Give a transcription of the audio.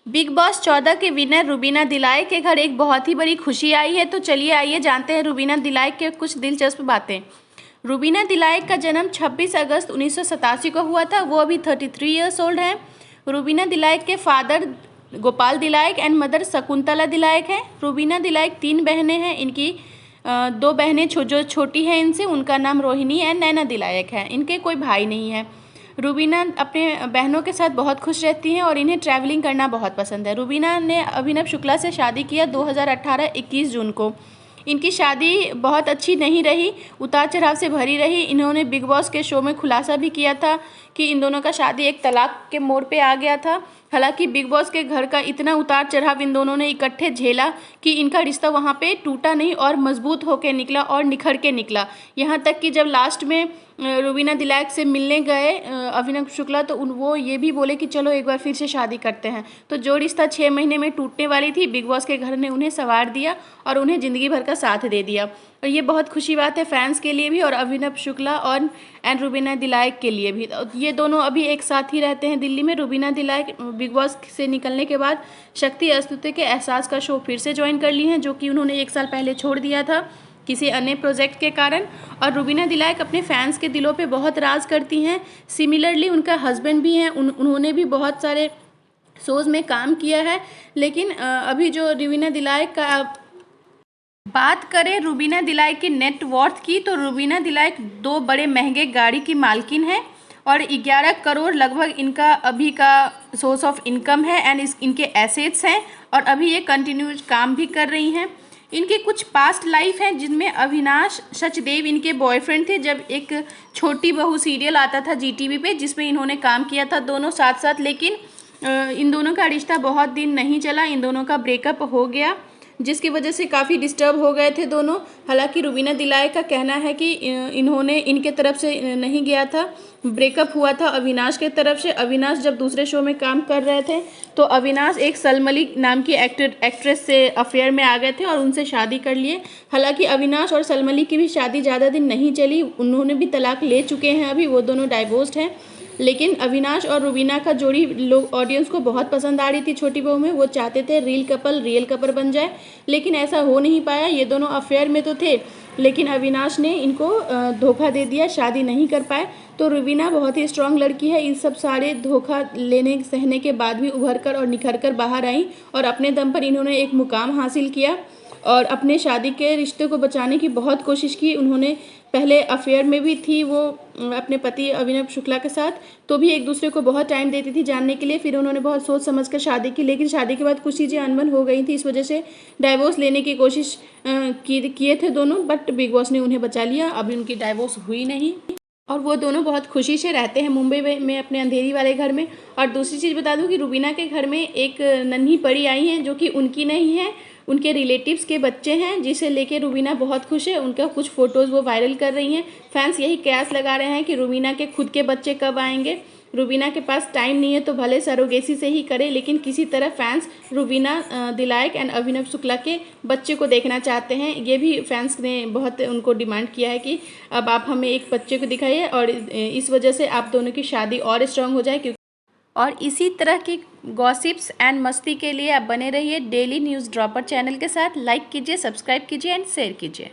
Big boss 14 के winner Rubina Dilaik के घर एक बहुत ही बड़ी खुशी आई है। तो चलिए आइए जानते हैं रुबीना दिलाइक के कुछ दिलचस्प बातें। रुबीना दिलाइक का जन्म 26 अगस्त 1987 को हुआ था। वो अभी 33 ईयर्स ओल्ड हैं। रुबीना दिलाइक के father Gopal Dilaik and mother Shakuntala Dilaik हैं। रुबीना दिलाइक 3 बहनें हैं। इनकी 2 बहनें जो छोटी हैं इनसे, उनका नाम रोहिणी एंड नैना दिलाइक है। इनके कोई भाई नहीं है। रुबीना अपने बहनों के साथ बहुत खुश रहती हैं और इन्हें ट्रैवलिंग करना बहुत पसंद है। रुबीना ने अभिनव शुक्ला से शादी किया 2018 21 जून को। इनकी शादी बहुत अच्छी नहीं रही, उतार चढ़ाव से भरी रही। इन्होंने बिग बॉस के शो में खुलासा भी किया था कि इन दोनों का शादी एक तलाक के मोड़ पे आ गया था। हालांकि बिग बॉस के घर का इतना उतार चढ़ाव इन दोनों ने इकट्ठे झेला कि इनका रिश्ता वहाँ पे टूटा नहीं और मजबूत होकर निकला और निखर के निकला। यहाँ तक कि जब लास्ट में रुबीना दिलाइक से मिलने गए अभिनव शुक्ला, तो वो ये भी बोले कि चलो एक बार फिर से शादी करते हैं। तो जो रिश्ता 6 महीने में टूटने वाली थी, बिग बॉस के घर ने उन्हें संवार दिया और उन्हें ज़िंदगी भर का साथ दे दिया। और ये बहुत खुशी बात है फैंस के लिए भी और अभिनव शुक्ला और रुबीना दिलाइक के लिए भी। ये दोनों अभी एक साथ ही रहते हैं दिल्ली में। रुबीना दिलाइक बिग बॉस से निकलने के बाद शक्ति अस्तित्व के एहसास का शो फिर से ज्वाइन कर ली हैं, जो कि उन्होंने 1 साल पहले छोड़ दिया था किसी अन्य प्रोजेक्ट के कारण। और रुबीना दिलाइक अपने फैंस के दिलों पे बहुत राज करती हैं। सिमिलरली उनका हस्बैंड भी हैं, उन्होंने भी बहुत सारे शोज़ में काम किया है। लेकिन अभी जो रुबीना दिलाइक का बात करें, रुबीना दिलाइक की नेटवर्थ की, तो रुबीना दिलाइक 2 बड़े महंगे गाड़ी की मालकिन है और 11 करोड़ लगभग इनका अभी का सोर्स ऑफ इनकम है एंड इनके एसेट्स हैं और अभी ये कंटिन्यूज काम भी कर रही हैं। इनके कुछ पास्ट लाइफ हैं जिनमें अविनाश सचदेव इनके बॉयफ्रेंड थे जब एक छोटी बहू सीरियल आता था जीटीवी पे, जिसमें इन्होंने काम किया था दोनों साथ साथ। लेकिन इन दोनों का रिश्ता बहुत दिन नहीं चला, इन दोनों का ब्रेकअप हो गया, जिसकी वजह से काफ़ी डिस्टर्ब हो गए थे दोनों। हालांकि रुबीना दिलाइक का कहना है कि इन्होंने इनके तरफ से नहीं गया था, ब्रेकअप हुआ था अविनाश के तरफ से। अविनाश जब दूसरे शो में काम कर रहे थे तो अविनाश एक सलमली नाम की एक्ट्रेस से अफेयर में आ गए थे और उनसे शादी कर लिए। हालांकि अविनाश और सलमली की भी शादी ज़्यादा दिन नहीं चली, उन्होंने भी तलाक ले चुके हैं, अभी वो दोनों डाइवोर्स्ड हैं। लेकिन अविनाश और रुबीना का जोड़ी लोग ऑडियंस को बहुत पसंद आ रही थी छोटी बहू में। वो चाहते थे रियल कपल बन जाए, लेकिन ऐसा हो नहीं पाया। ये दोनों अफेयर में तो थे, लेकिन अविनाश ने इनको धोखा दे दिया, शादी नहीं कर पाए। तो रुबीना बहुत ही स्ट्रांग लड़की है, इन सब सारे धोखा लेने सहने के बाद भी उभर कर और निखर कर बाहर आई और अपने दम पर इन्होंने एक मुकाम हासिल किया और अपने शादी के रिश्ते को बचाने की बहुत कोशिश की। उन्होंने पहले अफेयर में भी थी वो अपने पति अभिनव शुक्ला के साथ, तो भी एक दूसरे को बहुत टाइम देती थी जानने के लिए। फिर उन्होंने बहुत सोच समझ कर शादी की, लेकिन शादी के बाद कुछ चीज़ें अनबन हो गई थी, इस वजह से डाइवोर्स लेने की कोशिश किए थे दोनों, बट बिग बॉस ने उन्हें बचा लिया। अभी उनकी डाइवोर्स हुई नहीं और वो दोनों बहुत खुशी से रहते हैं मुंबई में अपने अंधेरी वाले घर में। और दूसरी चीज़ बता दूं कि रुबीना के घर में एक नन्ही परी आई हैं जो कि उनकी नहीं है, उनके रिलेटिव्स के बच्चे हैं, जिसे लेके रुबीना बहुत खुश है। उनका कुछ फ़ोटोज़ वो वायरल कर रही हैं। फैंस यही कयास लगा रहे हैं कि रुबीना के खुद के बच्चे कब आएंगे। रुबीना के पास टाइम नहीं है तो भले सरोगेसी से ही करे, लेकिन किसी तरह फैंस रुबीना दिलाइक एंड अभिनव शुक्ला के बच्चे को देखना चाहते हैं। ये भी फैंस ने बहुत उनको डिमांड किया है कि अब आप हमें एक बच्चे को दिखाइए और इस वजह से आप दोनों की शादी और स्ट्रांग हो जाए। क्योंकि और इसी तरह की गॉसिप्स एंड मस्ती के लिए आप बने रहिए डेली न्यूज़ ड्रॉपर चैनल के साथ। लाइक कीजिए, सब्सक्राइब कीजिए एंड शेयर कीजिए।